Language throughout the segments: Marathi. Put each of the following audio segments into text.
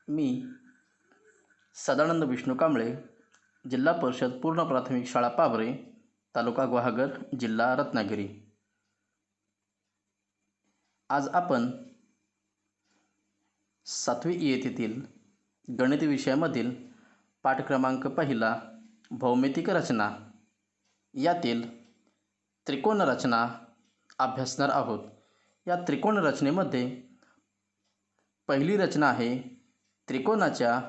मी सदानंद विष्णू कांबळे, जिल्हा परिषद पूर्ण प्राथमिक शाळा पाभरे, तालुका गुहागर, जिल्हा रत्नागिरी. आज आपण 7वी इयत्तेतील गणित विषयामधील पाठ क्रमांक 1 भौमितिक रचना यातील त्रिकोण रचना अभ्यासणार आहोत. या त्रिकोण रचनेमध्ये पहिली रचना आहे त्रिकोणाच्या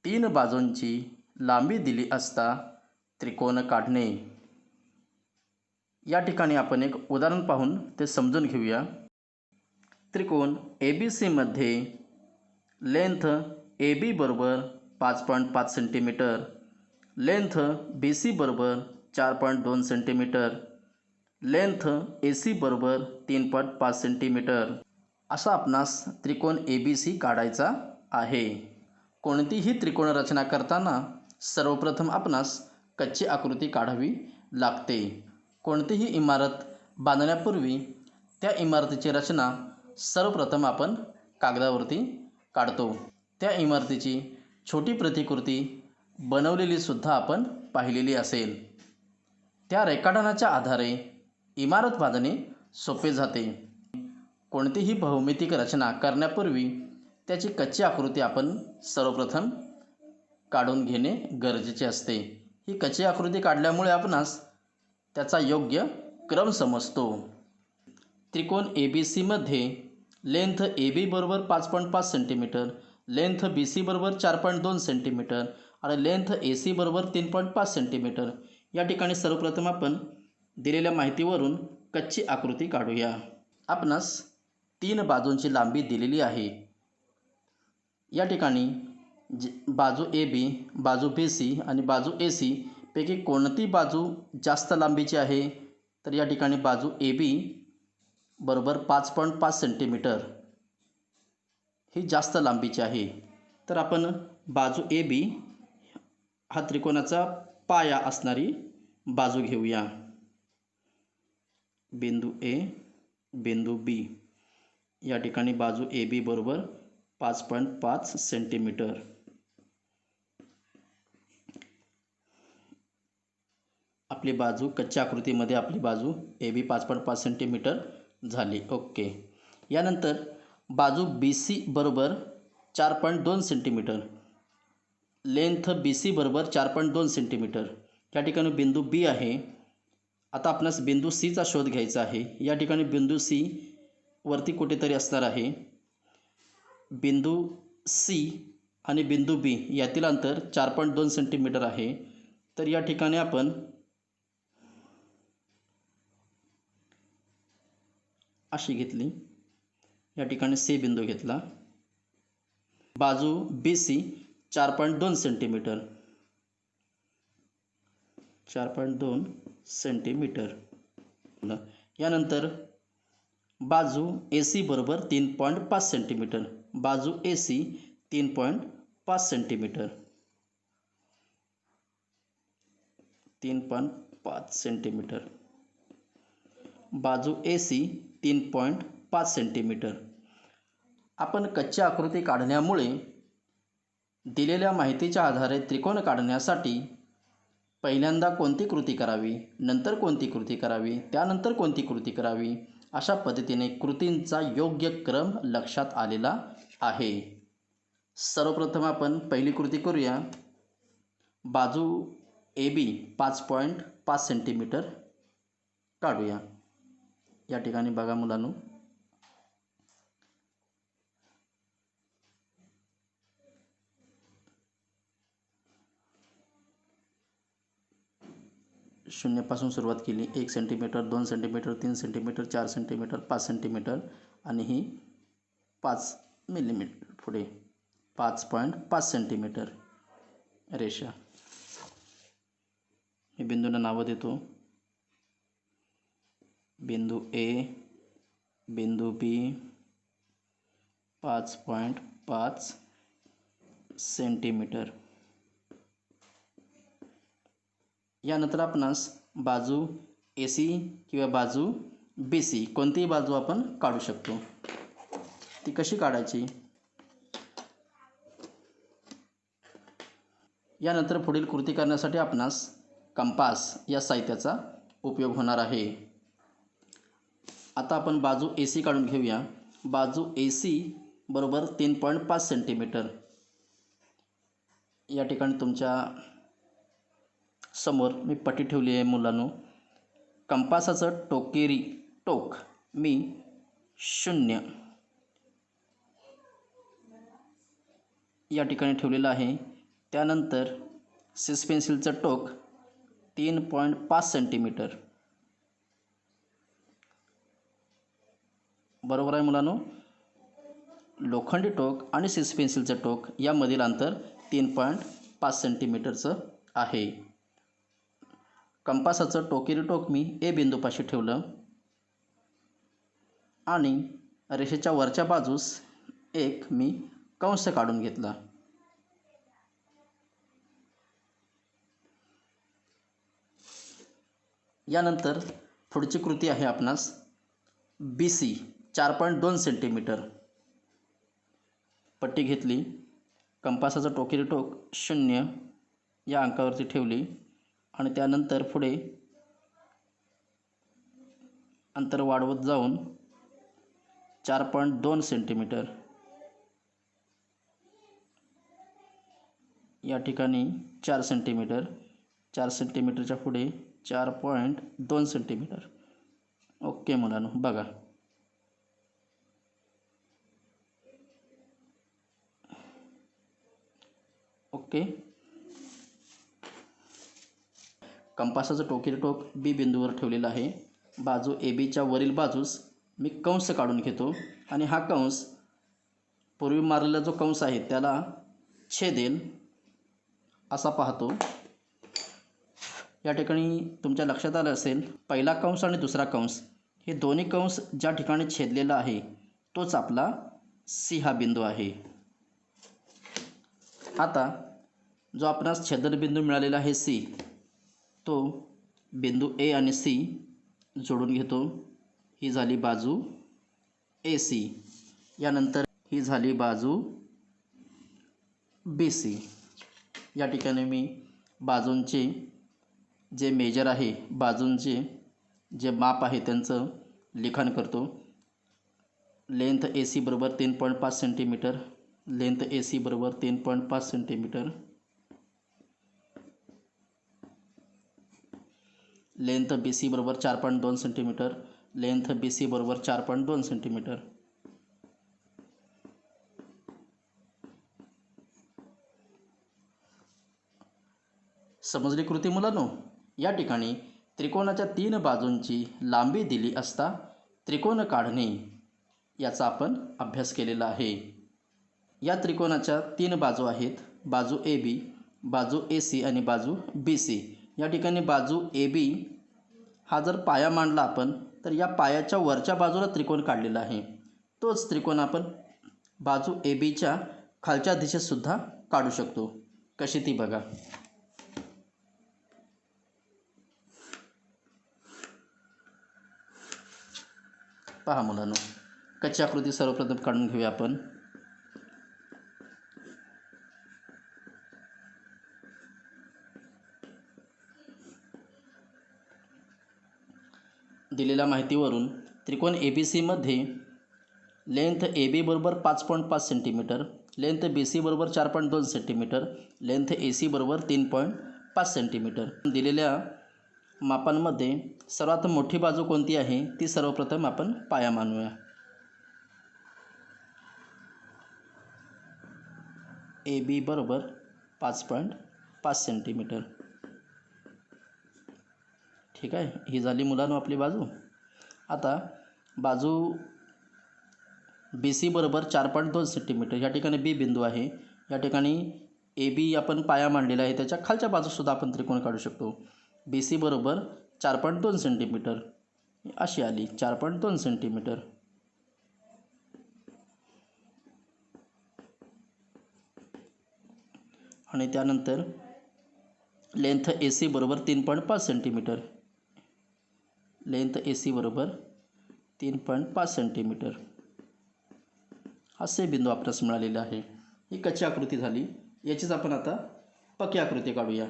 3 बाजूंची लांबी दिली असता त्रिकोण काढणे. या ठिकाणी आपण एक उदाहरण पाहून ते समजून घेऊया. त्रिकोण ABC मध्ये लेंथ AB बरोबर 5.5 सेंटीमीटर, लेंथ BC बरोबर 4.2 सेंटीमीटर, लेंथ AC बरोबर 3.5 सेंटीमीटर असा आपणास त्रिकोण ABC काढायचा आहे. कोणतीही त्रिकोण रचना करताना सर्वप्रथम आपणास कच्ची आकृती काढावी लागते. कोणतीही इमारत बांधण्यापूर्वी त्या इमारतीची रचना सर्वप्रथम आपण कागदावरती काढतो. त्या इमारतीची छोटी प्रतिकृती बनवलेली सुद्धा आपण पाहिलेली असेल. त्या रेखाटनाच्या आधारे इमारत बांधणे सोपे जाते. कोणतीही भौमितिक रचना करण्यापूर्वी त्याची कच्ची आकृती आपण सर्वप्रथम काढून घेणे गरजेचे असते. ही कच्ची आकृती काढल्यामुळे आपणास त्याचा योग्य क्रम समजतो. त्रिकोण ABC मध्ये लेंथ AB बरोबर 5.5 सेंटीमीटर, लेंथ BC बरोबर 4.2 सेंटीमीटर आणि लेंथ AC बरोबर 3.5 सेंटीमीटर. या ठिकाणी सर्वप्रथम आपण दिलेल्या माहितीवरून कच्ची आकृती काढूया. आपणास 3 बाजूंची लांबी दिलेली आहे. या ठिकाणी बाजू AB, बाजू BC आणि बाजू AC पैकी कोणती बाजू जास्त लांबीची आहे? तर या ठिकाणी बाजू AB बरोबर 5.5 सेंटीमीटर ही जास्त लांबीची आहे. तर आपण बाजू AB हा त्रिकोणाचा पाया असणारी बाजू घेऊया. बिंदू A, बिंदू B. या ठिकाणी बाजू AB बरोबर 5.5 सेंटीमीटर. आपली बाजू कच्च्या आकृतीमध्ये आपली बाजू AB 5.5 सेंटीमीटर झाली. ओके. यानंतर बाजू BC बरोबर 4.2 सेंटीमीटर, लेंथ BC बरोबर 4.2 सेंटीमीटर. या ठिकाणी बिंदू B आहे. आता आपणास बिंदू Cचा शोध घ्यायचा आहे. या ठिकाणी बिंदू C वरती कुठेतरी असणार आहे. बिंदू C आणि बिंदू B यातील अंतर 4.2 सेंटीमीटर आहे. तर या ठिकाणी आपण अशी घेतली. या ठिकाणी C बिंदू घेतला. बाजू BC 4.2 सेंटीमीटर, 4.2 सेंटीमीटर. यानंतर बाजू AC बरोबर 3.5 सेंटीमीटर, बाजू AC 3.5 सेंटीमीटर, 3.5 सेंटीमीटर, बाजू AC 3.5 सेंटीमीटर. आपण कच्ची आकृती काढण्यामुळे दिलेल्या माहितीच्या आधारे त्रिकोण काढण्यासाठी पहिल्यांदा कोणती कृती करावी, नंतर कोणती कृती करावी, त्यानंतर कोणती कृती करावी अशा पद्धतीने कृतींचा योग्य क्रम लक्षात आलेला आहे. सर्वप्रथम आपण पहिली कृती करूया. बाजू AB 5.5 सेंटीमीटर काढूया. या ठिकाणी बघा मुलांनो, शून्यापासून सुरुवात केली. 1 centimetre, 2 centimetre, 3 centimetre, 4 centimetre, 5 centimetre आणि ही 5 मिलीमीटर पुढे 5.5 सेंटीमीटर रेषा. हे बिंदूंना नावं देतो. बिंदू A, बिंदू B 5.5 सेंटीमीटर. यानंतर आपणास बाजू AC किंवा बाजू BC कोणतीही बाजू आपण काढू शकतो. ती कशी काढायची? यानंतर पुढील कृती करण्यासाठी आपणास कंपास या साहित्याचा उपयोग होणार आहे. आता आपण बाजू ए सी काढून घेऊया. बाजू ए सी बरोबर 3.5 सेंटीमीटर. या ठिकाणी तुमच्या समोर मी पट्टी ठेवली आहे मुलांनो. कंपासाचं टोकेरी टोक मी 0 या ठिकाणी ठेवलेलं आहे. त्यानंतर सिस पेन्सिलचं टोक 3.5 सेंटीमीटर. बरोबर आहे मुलांनो. लोखंडी टोक आणि सिस पेन्सिलचं टोक यामधील अंतर 3.5 सेंटीमीटरचं आहे. कंपासाचं टोकेरी टोक मी ए बिंदूपाशी ठेवलं आणि रेषेच्या वरच्या बाजूस एक मी कंस काढून घेतला. यानंतर पुढची कृती आहे आपणास बी सी 4.2 सेंटीमीटर. पट्टी घेतली, कंपासाचं टोकेरी टोक 0 या अंकावरती ठेवली आणि त्यानंतर पुढे अंतर वाढवत जाऊन 4.2 सेंटीमीटर या ठिकाणी 4 सेंटीमीटर, 4 सेंटीमीटरच्या पुढे 4.2 सेंटीमीटर. ओके मुलांनो, बघा ओके. कंपासाचं टोकेरी टोक बी बिंदूवर ठेवलेलं आहे. बाजू ए बीच्या वरील बाजूस मी कंस काढून घेतो आणि हा कंस पूर्वी मारलेला जो कंस आहे त्याला छेदेल असा पाहतो. या ठिकाणी तुमच्या लक्षात आलं असेल, पहिला कंस आणि दुसरा कंस हे दोन्ही कंस ज्या ठिकाणी छेदलेला आहे तोच आपला सी हा बिंदू आहे. आता जो आपणास छेदनबिंदू मिळालेला आहे सी, तो बिंदू ए आणि सी जोडून घेतो. ही झाली बाजू ए सी. यानंतर ही झाली बाजू बी सी. या ठिकाणी मी बाजूंचे जे मेजर आहे, बाजूंचे जे माप आहे त्यांचं लिखाण करतो. लेंथ ए सी बरोबर 3.5 सेंटीमीटर. लेंथ ए सी बरोबर 3.5 सेंटीमीटर. लेंथ बी सी बरोबर 4.2 सेंटीमीटर. लेंथ बी सी बरोबर 4.2 सेंटीमीटर. समजली कृती मुलांनो? या ठिकाणी त्रिकोणाच्या 3 बाजूंची लांबी दिली असता त्रिकोण काढणे याचा आपण अभ्यास केलेला आहे. या त्रिकोणाच्या 3 बाजू आहेत, बाजू ए बी, बाजू ए सी आणि बाजू बी सी. या ठिकाणी बाजू ए बी हा जर पाया मांडला आपण तर या पायाच्या वरच्या बाजूला त्रिकोण काढलेला आहे. तोच त्रिकोण आपण बाजू ए बीच्या खालच्या दिशेसुद्धा काढू शकतो. कशी ती बघा. पहा मुलांनो, कच्ची आकृती सर्वप्रथम काढून घेऊया आपण. दिलेल्या माहितीवरून त्रिकोण ए बी सीमध्ये लेंथ ए बी बरोबर 5.5 सेंटीमीटर, लेंथ बी सी बरोबर 4.2 सेंटीमीटर, लेंथ ए सी बरोबर 3.5 सेंटीमीटर. दिलेल्या मापांमध्ये सर्वात मोठी बाजू कोणती आहे ती सर्वप्रथम आपण पाया मानूया. ए बी बरोबर 5.5 सेंटीमीटर. ठीक आहे, ही झाली मुलांनो आपली बाजू. आता बाजू बी सी बरोबर 4.2 सेंटीमीटर. या ठिकाणी बी बिंदू आहे. या ठिकाणी ए बी आपण पाया मांडलेला आहे, त्याच्या खालच्या बाजूसुद्धा आपण त्रिकोण काढू शकतो. बी सी बरोबर 4.2 सेंटीमीटर अशी आली, 4.2 सेंटीमीटर. आणि त्यानंतर लेंथ ए सी बरोबर 3.5 सेंटीमीटर. लेंथ ए सी बरोबर 3.5 सेंटीमीटर. असे बिंदू आपल्यास मिळालेले आहे. ही कच्ची आकृती झाली. याचीच आपण आता पक्की आकृती काढूया.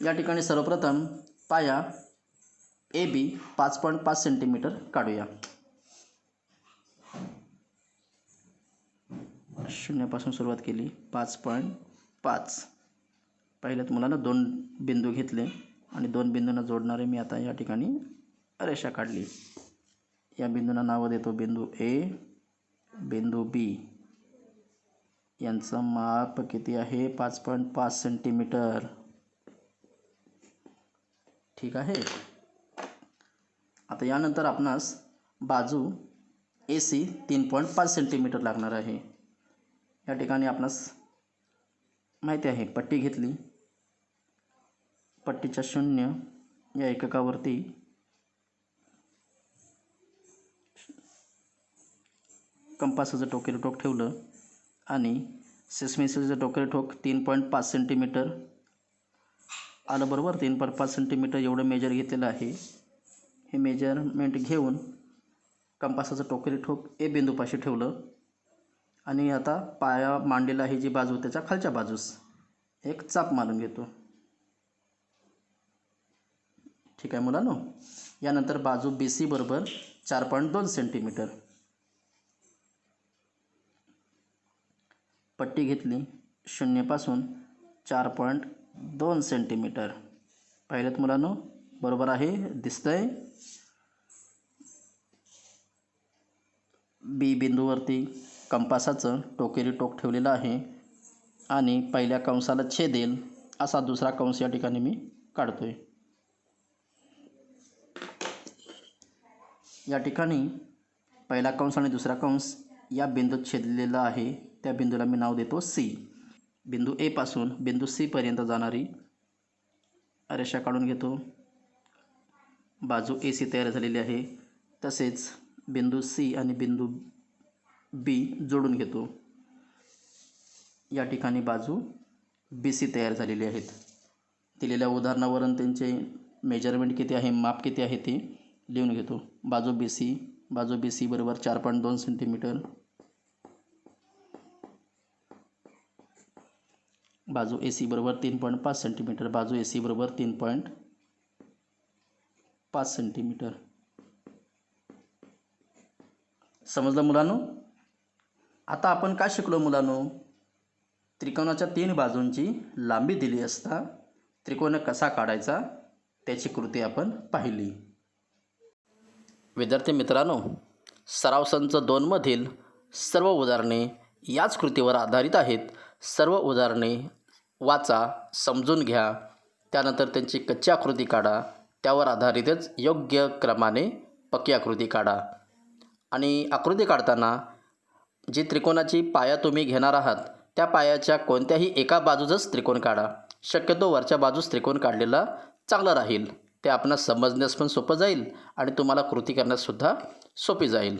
या ठिकाणी सर्वप्रथम पाया AB 5.5 सेंटीमीटर काढूया. शून्यापासून सुरुवात केली. 5.5. पहिल्यात मुलानं 2 बिंदू घेतले आणि 2 बिंदूंना जोडणारे मी आता या ठिकाणी रेषा काढली. या बिंदूंना नावं देतो बिंदू A, बिंदू B. यांचं माप किती आहे? 5.5 सेंटीमीटर. ठीक आहे. आता यानंतर आपणास बाजू AC 3.5 सेंटीमीटर लागणार आहे. या ठिकाणी आपणास माहिती आहे, पट्टी घेतली. पट्टीच्या 0 या एककावरती कंपासाचं टोकेरी टोक ठेवलं आणि सेस्मिसीचं टोकेरी टोक 3.5 सेंटीमीटर आलं. बरोबर, 3.5 सेंटीमीटर एवढं मेजर घेतलेलं आहे. हे मेजरमेंट घेऊन कंपासाचं टोकेरी ठोक A बिंदूपाशी ठेवलं आणि आता पाया मांडलेला आहे जी बाजू, त्याच्या खालच्या बाजूस एक चाप मारून घेतो. ठीक आहे मुलांनो. यानंतर बाजू BC बरोबर 4.2 सेंटीमीटर. पट्टी घेतली. 0 पासून 4.2 सेंटीमीटर. पाहिलेत मुलांनो? बरोबर आहे, दिसतंय. B बिंदूवरती कंपासाचं टोकेरी टोक ठेवलेलं आहे आणि पहिल्या कंसाला छेदेल असा दुसरा कंस या ठिकाणी मी काढतोय. या ठिकाणी पहिला कंस आणि दुसरा कंस या बिंदूत छेदलेला आहे. त्या बिंदूला मी नाव देतो C. बिंदू A पासून बिंदू C पर्यंत जाणारी रेषा काढून घेतो. बाजू AC तयार झालेली आहे. तसेच बिंदू C आणि बिंदू B जोडून घेतो. या ठिकाणी बाजू BC तयार झालेली आहेत. दिलेल्या उदाहरणावरून त्यांचे मेजरमेंट किती आहे, माप किती आहे ते लिहून घेतो. बाजू BC बरोबर 4.2 सेंटीमीटर. बाजू AC बरोबर 3.5 सेंटीमीटर. बाजू AC बरोबर 3.5 सेंटीमीटर. समजलं मुलांनो? आता आपण काय शिकलो मुलांनो? त्रिकोणाच्या 3 बाजूंची लांबी दिली असता त्रिकोण कसा काढायचा त्याची कृती आपण पाहिली. विद्यार्थी मित्रांनो, सराव संच 2 मधील सर्व उदाहरणे याच कृतीवर आधारित आहेत. सर्व उदाहरणे वाचा, समजून घ्या, त्यानंतर त्यांची कच्ची आकृती काढा. त्यावर आधारितच योग्य क्रमाने पक्की आकृती काढा. आणि आकृती काढताना जी त्रिकोणाची पाया तुम्ही घेणार आहात त्या पायाच्या कोणत्याही एका बाजूचंच त्रिकोण काढा. शक्यतो वरच्या बाजूस त्रिकोण काढलेला चांगलं राहील. ते आपणास समजण्यास पण सोपं जाईल आणि तुम्हाला कृती करण्याससुद्धा सोपी जाईल.